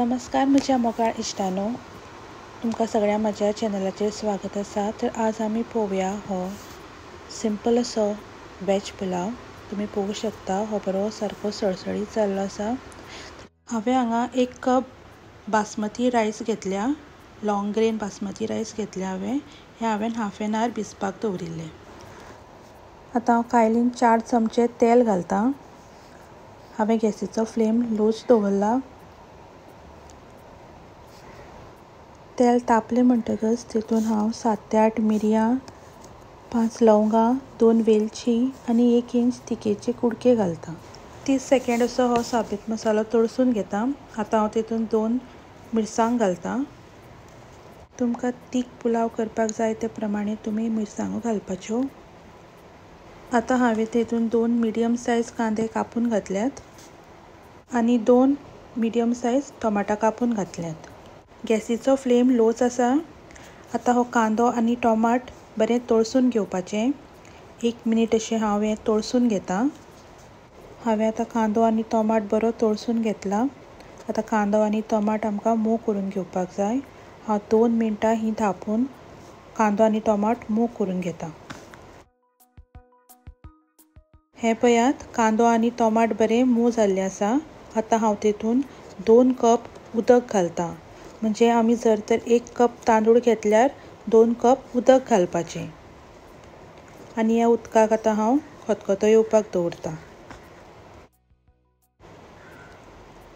नमस्कार म्हज्या मोगाळ इश्टांनो, तुमकां सगळ्या म्हज्या चॅनलाचेर स्वागत आसा। तर आज आमी पळोवया हो सिंपल असो वेज पुलाव। तुम्ही पळोवंक शकता हो बरो सारको सळसळीत जाल्लो आसा। हांवें हांगा 1 कप बासमती रायस घेतल्या, लॉंग ग्रेन बासमती रायस घेतल्या हांवें हाफ एन आवर भिजपाक दवरिल्ले। आतां हांव कायलीन 4 चमचे तेल घालतां। हांवें गॅसीचो फ्लेम लोच दवरला। तेल तापलें म्हणटकच तितून हांव 7 ते 8 मिरयां, 5 लवंगां, 2 वेलची आनी 1 इंच तिखेचे कुडके घालतां। 30 सेकंड असो हो साबीत मसालो तळसून घेता। आतां हांव तितून 2 मिरसांग घालतां। तुमकां तीख पुलाव करपाक जाय ते प्रमाणे तुमी मिरसांगो घालपाच्यो। आतां हांवें तितून 2 मिडियम सायज कांदे कापून घातल्यात आनी 2 मिडियम सायज टोमाटां कापून घातल्यात। गॅसीचो फ्लेम लोच आसा। आतां हो कांदो आनी टोमाट बरें तळसून घेवपाचें। 1 मिनीट अशें हांव हें तळसून घेतां। हांवें आतां कांदो आनी टोमाट बरो तळसून घेतला। आतां कांदो आनी टोमाट आमकां मोव करून घेवपाक जाय। हांव 2 मिनटां ही धांपून कांदो आनी टोमाट मोव करून घेतां। हे पळयात, कांदो आनी टोमाट बरें मोव जाल्ले आसा। आतां हांव तितून 2 कप उदक घालतां। म्हणजे आमी जर तर 1 कप तांदूळ घेतल्यार 2 कप उदक घालपाचें आनी ह्या उदकाक आतां हांव खतखतो येवपाक दवरतां।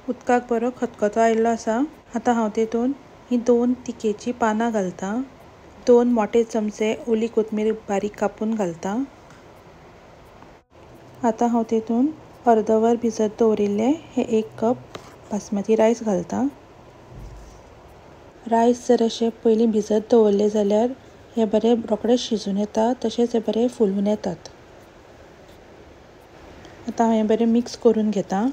उदकाक बरो खतखतो आयिल्लो आसा। आतां हांव तितून ही 2 तिखेची पानां घालतां। 2 मोठे चमचे ओली कोथमीर बारीक कापून घालतां। आतां हांव तितून अर्दवर भिजत दवरिल्ले हे 1 कप बासमती रायस घालतां। रायस जर अशें पयलीं भिजत दवरले जाल्यार हे बरें रोखडेच शिजून येता, तशेंच हे बरें फुलून येतात। आतां हांव हें बरें मिक्स करून घेतां।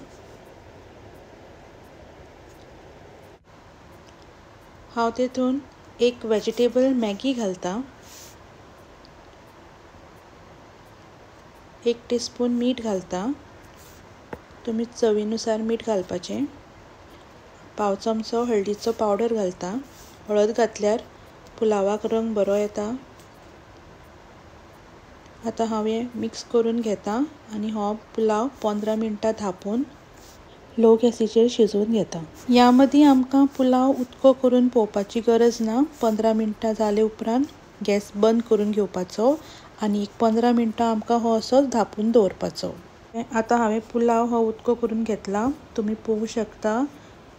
हांव तितून 1 वेजिटेबल मॅगी घालतां। 1 टीस्पून मीठ घालतां। तुमी चवीनुसार मीठ घालपाचें। पाव चमचो हळदीचो पावडर घालतां। हळद घातल्यार पुलावाक रंग बरो येता। आतां हांव हें मिक्स करून घेतां आनी हो पुलाव 15 मिनटां धांपून लो गॅसीचेर शिजोवन घेतां। ह्या मदीं आमकां पुलाव उक्तो करून पळोवपाची गरज ना। 15 मिनटां जाले उपरांत गॅस बंद करून घेवपाचो आनी 15 मिनटां आमकां हो असोच धांपून दवरपाचो। आतां हांवें पुलाव हो उक्तो करून घेतला। तुमी पळोवंक शकता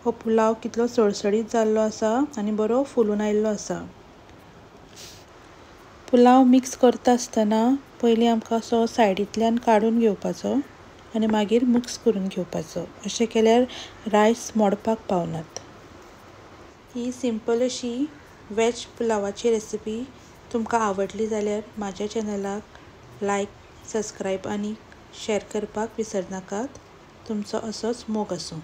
हो पुलाव कितलो सळसळीत जाल्लो आसा आनी बरो फुलून आयिल्लो आसा। पुलाव मिक्स करता आसतना पयलीं आमकां असो सायडींतल्यान काडून घेवपाचो आनी मागीर मिक्स करून घेवपाचो। अशें केल्यार रायस मोडपाक पावनात। ही सिंपल अशी वेज पुलावाची रेसिपी तुमकां आवडली जाल्यार म्हाज्या चॅनलाक लायक, सबस्क्रायब आनी शेअर करपाक विसरनाकात। तुमचो असोच मोग आसूं।